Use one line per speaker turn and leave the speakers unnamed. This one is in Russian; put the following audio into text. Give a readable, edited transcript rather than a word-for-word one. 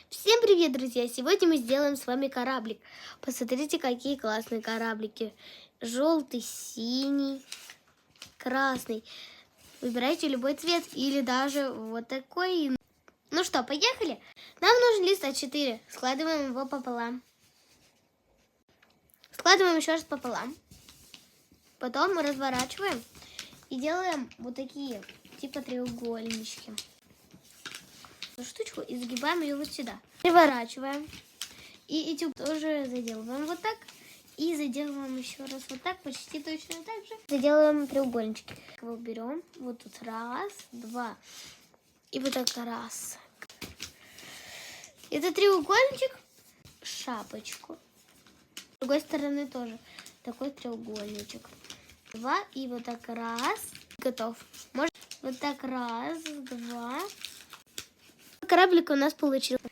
Всем привет, друзья! Сегодня мы сделаем с вами кораблик. Посмотрите, какие классные кораблики. Желтый, синий, красный. Выбирайте любой цвет или даже вот такой. Ну что, поехали? Нам нужен лист А4. Складываем его пополам. Складываем еще раз пополам. Потом мы разворачиваем и делаем вот такие, типа треугольнички. Штучку и загибаем ее вот сюда. Переворачиваем. И эти тоже заделываем вот так. И заделываем еще раз вот так, почти точно так же. Заделываем треугольнички. Его берем. Вот тут раз, два. И вот так раз. Это треугольничек. Шапочку. С другой стороны тоже такой треугольничек. Два. И вот так раз. Готов. Может вот так раз, два. Кораблик у нас получился.